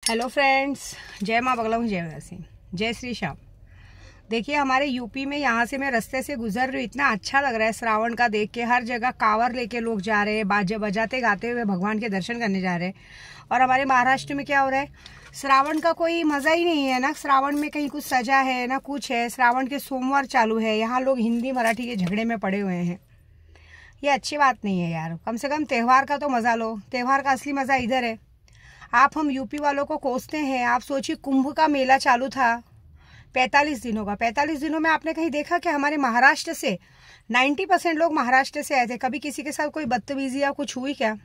Hello friends, जय माँ बगला हूँ, जय वैरा सिंह, जय श्री श्याम। देखिए हमारे यूपी में यहाँ से मैं रास्ते से गुजर रही हूँ, इतना अच्छा लग रहा है श्रावण का देख के। हर जगह कांवर लेके लोग जा रहे हैं, बाजे बजाते गाते हुए भगवान के दर्शन करने जा रहे हैं। और हमारे महाराष्ट्र में क्या हो रहा है, श्रावण का कोई मज़ा ही नहीं है ना। श्रावण में कहीं कुछ सजा है ना कुछ है। श्रावण के सोमवार चालू है, यहाँ लोग हिंदी मराठी के झगड़े में पड़े हुए हैं। ये अच्छी बात नहीं है यार। कम से कम त्यौहार का तो मज़ा लो। त्यौहार का असली मज़ा इधर है। आप हम यूपी वालों को कोसते हैं। आप सोचिए, कुंभ का मेला चालू था 45 दिनों का। 45 दिनों में आपने कहीं देखा कि हमारे महाराष्ट्र से 90% लोग महाराष्ट्र से आए थे? कभी किसी के साथ कोई बदतमीजी या कुछ हुई क्या?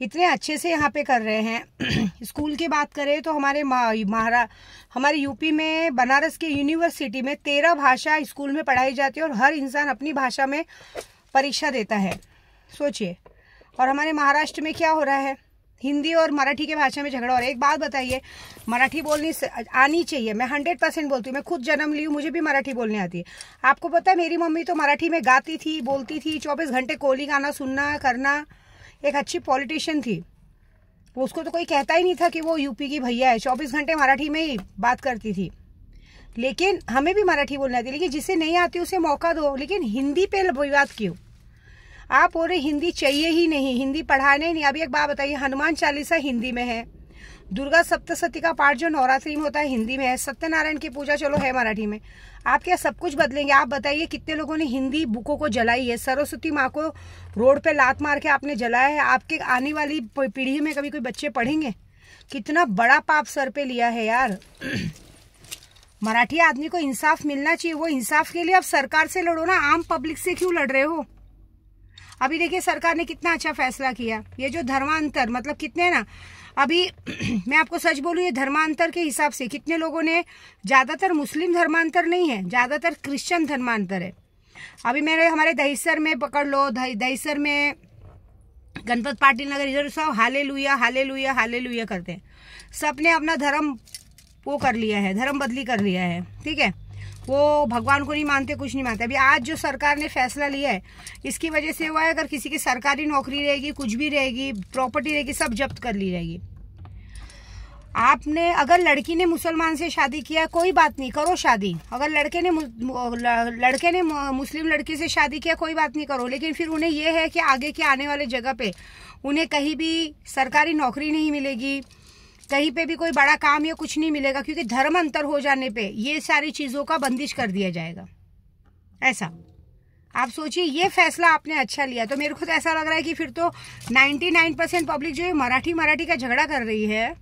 इतने अच्छे से यहाँ पे कर रहे हैं। स्कूल की बात करें तो हमारे यूपी में बनारस के यूनिवर्सिटी में 13 भाषा स्कूल में पढ़ाई जाती है और हर इंसान अपनी भाषा में परीक्षा देता है, सोचिए। और हमारे महाराष्ट्र में क्या हो रहा है, हिंदी और मराठी के भाषा में झगड़ा हो रहा है। एक बात बताइए, मराठी बोलनी आनी चाहिए। मैं 100% बोलती हूँ। मैं खुद जन्म ली हूँ, मुझे भी मराठी बोलने आती है। आपको पता है, मेरी मम्मी तो मराठी में गाती थी, बोलती थी। 24 घंटे कोली गाना सुनना करना। एक अच्छी पॉलिटिशियन थी, उसको तो कोई कहता ही नहीं था कि वो यूपी की भैया है। 24 घंटे मराठी में ही बात करती थी। लेकिन हमें भी मराठी बोलनी आती है, लेकिन जिसे नहीं आती उसे मौका दो। लेकिन हिंदी पे विवाद क्यों? आप और हिंदी चाहिए ही नहीं, हिंदी पढ़ाने ही नहीं। अभी एक बात बताइए, हनुमान चालीसा हिंदी में है, दुर्गा सप्तशती का पाठ जो नवरात्रि में होता है हिंदी में है, सत्यनारायण की पूजा चलो है मराठी में। आप क्या सब कुछ बदलेंगे? आप बताइए, कितने लोगों ने हिंदी बुकों को जलाई है? सरस्वती माँ को रोड पे लात मार के आपने जलाया है। आपके आने वाली पीढ़ी में कभी कोई बच्चे पढ़ेंगे? कितना बड़ा पाप सर पे लिया है यार। मराठी आदमी को इंसाफ मिलना चाहिए। वो इंसाफ के लिए अब सरकार से लड़ो ना, आम पब्लिक से क्यों लड़ रहे हो? अभी देखिए सरकार ने कितना अच्छा फैसला किया। ये जो धर्मांतर, मतलब कितने ना, अभी मैं आपको सच बोलूं, ये धर्मांतर के हिसाब से कितने लोगों ने, ज्यादातर मुस्लिम धर्मांतर नहीं है, ज्यादातर क्रिश्चियन धर्मांतर है। अभी मेरे हमारे दहिसर में पकड़ लो, दहिसर में गणपत पाटिल नगर, इधर सब हालेलुया हालेलुया हालेलुया करते हैं। सबने अपना धर्म वो कर लिया है, धर्म बदली कर लिया है, ठीक है। वो भगवान को नहीं मानते, कुछ नहीं मानते। अभी आज जो सरकार ने फैसला लिया है, इसकी वजह से हुआ है, अगर किसी की सरकारी नौकरी रहेगी, कुछ भी रहेगी, प्रॉपर्टी रहेगी, सब जब्त कर ली जाएगी। आपने, अगर लड़की ने मुसलमान से शादी किया, कोई बात नहीं, करो शादी। अगर लड़के ने मुस्लिम लड़की से शादी किया, कोई बात नहीं, करो। लेकिन फिर उन्हें यह है कि आगे के आने वाले जगह पे उन्हें कहीं भी सरकारी नौकरी नहीं मिलेगी, कहीं पे भी कोई बड़ा काम या कुछ नहीं मिलेगा, क्योंकि धर्म अंतर हो जाने पे ये सारी चीज़ों का बंदिश कर दिया जाएगा। ऐसा आप सोचिए, ये फैसला आपने अच्छा लिया। तो मेरे को तो ऐसा लग रहा है कि फिर तो 99% पब्लिक जो है मराठी का झगड़ा कर रही है,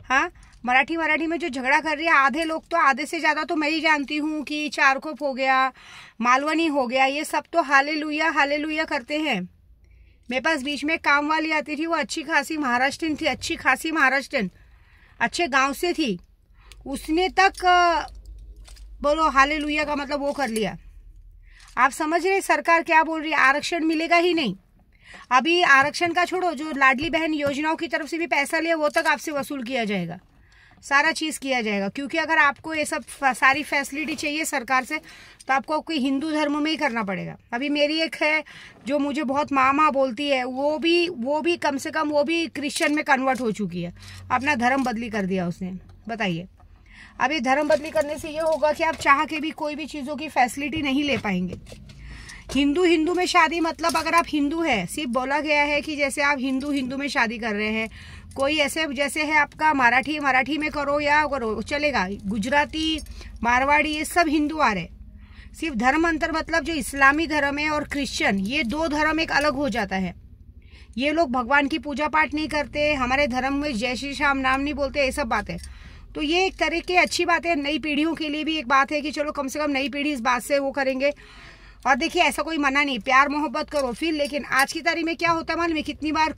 हाँ, मराठी में जो झगड़ा कर रही है, आधे लोग तो, आधे से ज़्यादा तो मैं ही जानती हूँ कि चारकोप हो गया, मालवनी हो गया, ये सब तो हालेलुया हालेलुया करते हैं। मेरे पास बीच में काम वाली आती थी, वो अच्छी खासी महाराष्ट्रन थी, अच्छी खासी महाराष्ट्रन, अच्छे गांव से थी। उसने तक बोलो हालेलुया का मतलब वो कर लिया। आप समझ रहे सरकार क्या बोल रही है? आरक्षण मिलेगा ही नहीं। अभी आरक्षण का छोड़ो, जो लाडली बहन योजनाओं की तरफ से भी पैसा लिया, वो तक आपसे वसूल किया जाएगा, सारा चीज़ किया जाएगा। क्योंकि अगर आपको ये सब सारी फैसिलिटी चाहिए सरकार से, तो आपको कोई हिंदू धर्म में ही करना पड़ेगा। अभी मेरी एक है जो मुझे बहुत माँ बोलती है, वो भी कम से कम वो भी क्रिश्चियन में कन्वर्ट हो चुकी है, अपना धर्म बदली कर दिया उसने। बताइए, अभी धर्म बदली करने से ये होगा कि आप चाह के भी कोई भी चीज़ों की फैसिलिटी नहीं ले पाएंगे। हिंदू में शादी, मतलब अगर आप हिंदू है, सिर्फ बोला गया है कि जैसे आप हिंदू में शादी कर रहे हैं, कोई ऐसे जैसे है आपका मराठी में करो या करो, चलेगा। गुजराती, मारवाड़ी, ये सब हिंदू आ रहे। सिर्फ धर्म अंतर, मतलब जो इस्लामी धर्म है और क्रिश्चियन, ये दो धर्म एक अलग हो जाता है। ये लोग भगवान की पूजा पाठ नहीं करते, हमारे धर्म में जय श्री श्याम नाम नहीं बोलते, ये सब बात है। तो ये एक तरह की अच्छी बात है। नई पीढ़ियों के लिए भी एक बात है कि चलो कम से कम नई पीढ़ी इस बात से वो करेंगे। और देखिए, ऐसा कोई मना नहीं, प्यार मोहब्बत करो फिर। लेकिन आज की तारीख में क्या होता है मालूम है? कितनी बार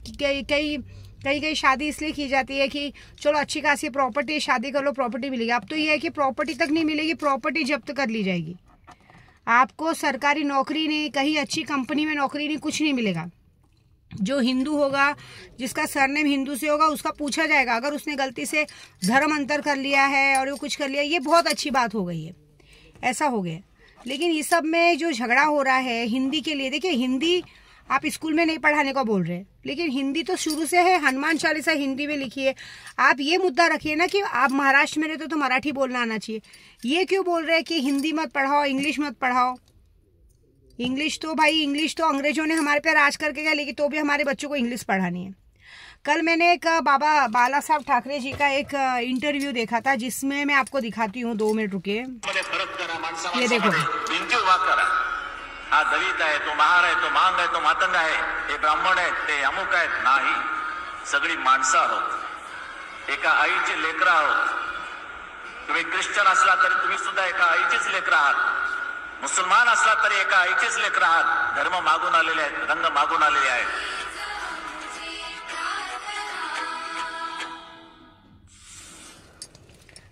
कई शादी इसलिए की जाती है कि चलो अच्छी खासी प्रॉपर्टी, शादी कर लो, प्रॉपर्टी मिलेगी। अब तो ये है कि प्रॉपर्टी तक नहीं मिलेगी, प्रॉपर्टी जब्त कर ली जाएगी। आपको सरकारी नौकरी नहीं, कहीं अच्छी कंपनी में नौकरी नहीं, कुछ नहीं मिलेगा। जो हिंदू होगा, जिसका सरनेम हिंदू से होगा, उसका पूछा जाएगा। अगर उसने गलती से धर्म अंतर कर लिया है और वो कुछ कर लिया, ये बहुत अच्छी बात हो गई है, ऐसा हो गया। लेकिन इस सब में जो झगड़ा हो रहा है हिंदी के लिए, देखिए हिंदी आप स्कूल में नहीं पढ़ाने को बोल रहे, लेकिन हिंदी तो शुरू से है, हनुमान चालीसा हिंदी में लिखी है। आप ये मुद्दा रखिए ना कि आप महाराष्ट्र में रहते तो मराठी बोलना आना चाहिए। ये क्यों बोल रहे हैं कि हिंदी मत पढ़ाओ, इंग्लिश मत पढ़ाओ? इंग्लिश तो भाई, इंग्लिश तो अंग्रेजों ने हमारे पे राज करके गया, लेकिन तो भी हमारे बच्चों को इंग्लिश पढ़ानी है। कल मैंने एक बाबा बाला साहब ठाकरे जी का एक इंटरव्यू देखा था, जिसमें मैं आपको दिखाती हूँ, 2 मिनट रुकिए। ये देखो, हा दलित आहे, तो महार आहे, तो मांग आहे, तो मातंग आहे, हे ब्राह्मण आहेत, ते अमुक आहेत, नाही, सगळी माणसं आहोत, एका आईचे लेकरं आहोत। तुम्ही ख्रिश्चन असला तरी तुम्ही सुद्धा एका आईचेच लेकरं आहात, मुसलमान असला तरी एका आईचेच लेकरं आहात। धर्म मागून आलेले आहेत, रंग मागून आलेले आहेत।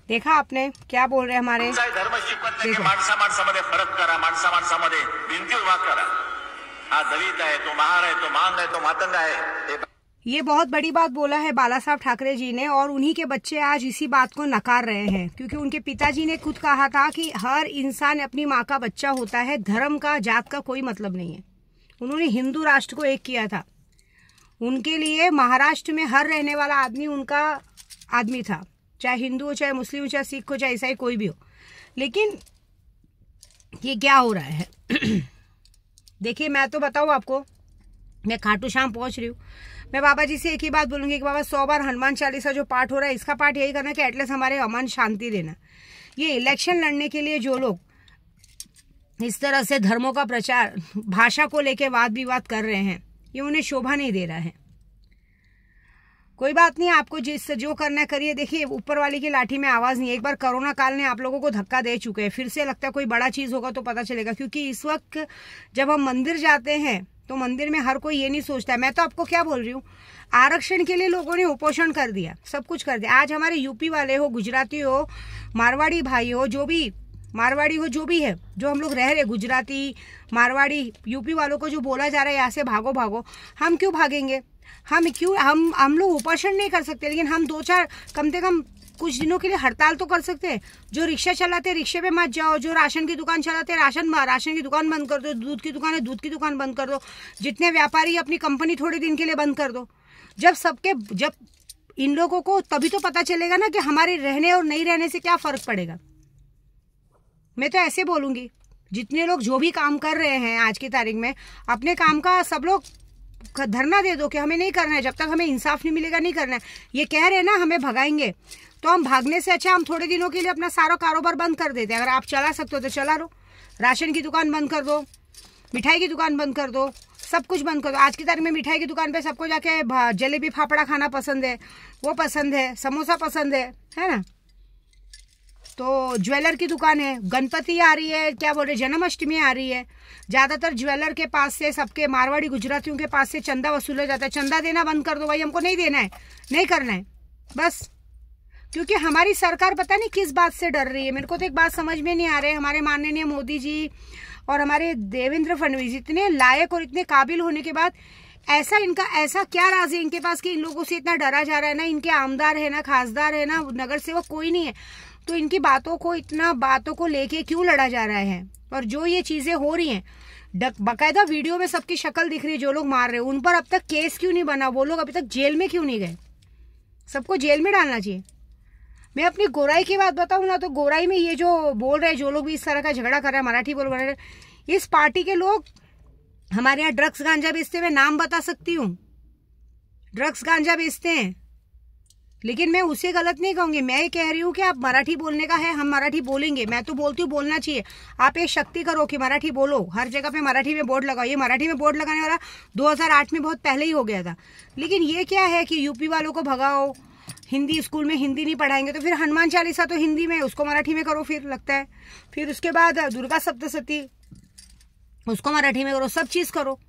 देखा आपने क्या बोल रहे हमारे? धर्म शिकवत नाही की माणसा माणसामध्ये फरक करा, माणसा माणसामध्ये भिंती उभा करा। हा दलित आहे, तो महार आहे, तो मांग आहे, तो मातंग आहे। ये बहुत बड़ी बात बोला है बाला साहब ठाकरे जी ने, और उन्हीं के बच्चे आज इसी बात को नकार रहे हैं, क्योंकि उनके पिताजी ने खुद कहा था कि हर इंसान अपनी माँ का बच्चा होता है, धर्म का जात का कोई मतलब नहीं है। उन्होंने हिंदू राष्ट्र को एक किया था। उनके लिए महाराष्ट्र में हर रहने वाला आदमी उनका आदमी था, चाहे हिंदू हो, चाहे मुस्लिम हो, चाहे सिख हो, चाहे ईसाई, कोई भी हो। लेकिन ये क्या हो रहा है? देखिए, मैं तो बताऊँ आपको, मैं खाटू श्याम पहुंच रही हूँ, मैं बाबा जी से एक ही बात बोलूंगी कि बाबा 100 बार हनुमान चालीसा जो पाठ हो रहा है, इसका पाठ यही करना कि एटलीस्ट हमारे अमन शांति देना। ये इलेक्शन लड़ने के लिए जो लोग इस तरह से धर्मों का प्रचार, भाषा को लेके वाद विवाद कर रहे हैं, ये उन्हें शोभा नहीं दे रहा है। कोई बात नहीं, आपको जो करना करिए। देखिए, ऊपर वाली की लाठी में आवाज नहीं है। एक बार कोरोना काल ने आप लोगों को धक्का दे चुके हैं, फिर से लगता है कोई बड़ा चीज होगा तो पता चलेगा। क्योंकि इस वक्त जब हम मंदिर जाते हैं तो मंदिर में हर कोई ये नहीं सोचता है। मैं तो आपको क्या बोल रही हूँ, आरक्षण के लिए लोगों ने उपोषण कर दिया, सब कुछ कर दिया। आज हमारे यूपी वाले हो, गुजराती हो, मारवाड़ी भाई हो, जो भी मारवाड़ी हो, जो भी है, जो हम लोग रह रहे, गुजराती, मारवाड़ी, यूपी वालों को जो बोला जा रहा है यहाँ से भागो भागो, हम क्यों भागेंगे? हम लोग उपोषण नहीं कर सकते, लेकिन हम 2-4 कम से कम कुछ दिनों के लिए हड़ताल तो कर सकते हैं। जो रिक्शा चलाते, रिक्शे पे मत जाओ। जो राशन की दुकान चलाते, राशन की दुकान बंद कर दो। दूध की दुकान है, दूध की दुकान बंद कर दो। जितने व्यापारी, अपनी कंपनी थोड़े दिन के लिए बंद कर दो। जब इन लोगों को तभी तो पता चलेगा ना कि हमारे रहने और नहीं रहने से क्या फर्क पड़ेगा। मैं तो ऐसे बोलूंगी, जितने लोग जो भी काम कर रहे हैं आज की तारीख में, अपने काम का सब लोग धरना दे दो कि हमें नहीं करना है, जब तक हमें इंसाफ नहीं मिलेगा नहीं करना है। ये कह रहे हैं ना हमें भगाएंगे, तो हम भागने से अच्छा हम थोड़े दिनों के लिए अपना सारा कारोबार बंद कर देते हैं। अगर आप चला सकते हो तो चला लो। राशन की दुकान बंद कर दो, मिठाई की दुकान बंद कर दो, सब कुछ बंद कर दो। आज की तारीख में मिठाई की दुकान पे सबको जाके जलेबी फाफड़ा खाना पसंद है, वो पसंद है, समोसा पसंद है ना। तो ज्वेलर की दुकान है, गणपति आ रही है, क्या बोल रहे, जन्माष्टमी आ रही है, ज्यादातर ज्वेलर के पास से, सबके मारवाड़ी गुजरातियों के पास से चंदा वसूला जाता है। चंदा देना बंद कर दो भाई, हमको नहीं देना है, नहीं करना है बस। क्योंकि हमारी सरकार पता नहीं किस बात से डर रही है। मेरे को तो एक बात समझ में नहीं आ रही है, हमारे माननीय मोदी जी और हमारे देवेंद्र फडणवीस इतने लायक और इतने काबिल होने के बाद ऐसा क्या राज है इनके पास कि इन लोगों से इतना डरा जा रहा है। ना इनके आमदार है, ना खासदार है, ना नगर सेवक, कोई नहीं है। तो इनकी बातों को लेके क्यों लड़ा जा रहा है? और जो ये चीजें हो रही हैं, बकायदा वीडियो में सबकी शक्ल दिख रही है, जो लोग मार रहे हैं, उन पर अब तक केस क्यों नहीं बना? वो लोग अभी तक जेल में क्यों नहीं गए? सबको जेल में डालना चाहिए। मैं अपनी गोराई की बात बताऊं ना, तो गोराई में ये जो बोल रहे हैं, जो लोग भी इस तरह का झगड़ा कर रहे हैं, मराठी बोल रहे हैं, इस पार्टी के लोग हमारे यहाँ ड्रग्स गांजा बेचते हैं। मैं नाम बता सकती हूँ, ड्रग्स गांजा बेचते हैं। लेकिन मैं उसे गलत नहीं कहूंगी। मैं ये कह रही हूँ कि आप मराठी बोलने का है, हम मराठी बोलेंगे। मैं तो बोलती हूँ बोलना चाहिए। आप एक शक्ति करो कि मराठी बोलो, हर जगह पे मराठी में बोर्ड लगाओ। ये मराठी में बोर्ड लगाने वाला 2008 में बहुत पहले ही हो गया था। लेकिन ये क्या है कि यूपी वालों को भगाओ, हिंदी स्कूल में हिंदी नहीं पढ़ाएंगे, तो फिर हनुमान चालीसा तो हिंदी में, उसको मराठी में करो फिर, लगता है। फिर उसके बाद दुर्गा सप्तशती, उसको मराठी में करो, सब चीज करो।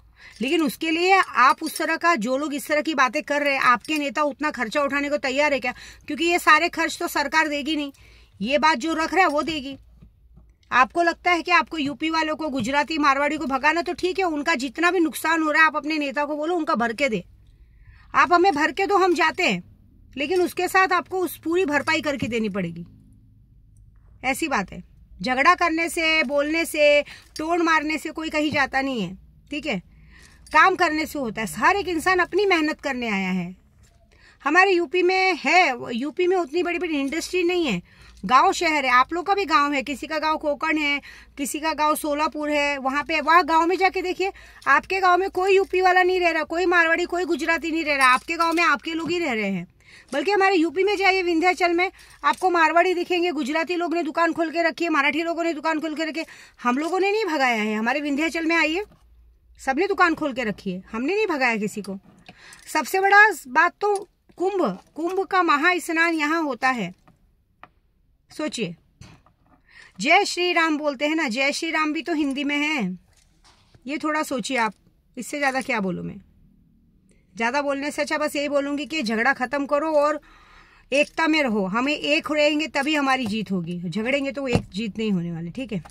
लेकिन उसके लिए आप उस तरह का, जो लोग इस तरह की बातें कर रहे हैं, आपके नेता उतना खर्चा उठाने को तैयार है क्या? क्योंकि ये सारे खर्च तो सरकार देगी नहीं, ये बात जो रख रहा है वो देगी। आपको लगता है कि आपको यूपी वालों को, गुजराती, मारवाड़ी को भगाना, तो ठीक है, उनका जितना भी नुकसान हो रहा है आप अपने नेता को बोलो उनका भर के दे। आप हमें भर के दो, हम जाते हैं, लेकिन उसके साथ आपको उस पूरी भरपाई करके देनी पड़ेगी। ऐसी बात है। झगड़ा करने से, बोलने से, टोन मारने से कोई कहीं जाता नहीं है, ठीक है। काम करने से होता है। हर एक इंसान अपनी मेहनत करने आया है। हमारे यूपी में है, यूपी में उतनी बड़ी बड़ी इंडस्ट्री नहीं है, गांव शहर है। आप लोग का भी गांव है, किसी का गांव कोकण है, किसी का गांव सोलापुर है, वहां पे वहाँ गांव में जाके देखिए, आपके गांव में कोई यूपी वाला नहीं रह रहा, कोई मारवाड़ी, कोई गुजराती नहीं रह रहा। आपके गांव में आपके लोग ही रह रहे हैं। बल्कि हमारे यूपी में जाइए, विंध्याचल में आपको मारवाड़ी दिखेंगे, गुजराती लोग ने दुकान खोल के रखी है, मराठी लोगों ने दुकान खोल के रखी है। हम लोगों ने नहीं भगाया है। हमारे विंध्याचल में आइए, सबने दुकान खोल के रखी है, हमने नहीं भगाया किसी को। सबसे बड़ा बात तो कुंभ का महा स्नान यहाँ होता है। सोचिए, जय श्री राम बोलते हैं ना, जय श्री राम भी तो हिंदी में है। ये थोड़ा सोचिए आप, इससे ज्यादा क्या बोलूं मैं। ज्यादा बोलने से अच्छा बस यही बोलूंगी कि झगड़ा खत्म करो और एकता में रहो। हमें एक रहेंगे तभी हमारी जीत होगी, झगड़ेंगे तो एक जीत नहीं होने वाले। ठीक है।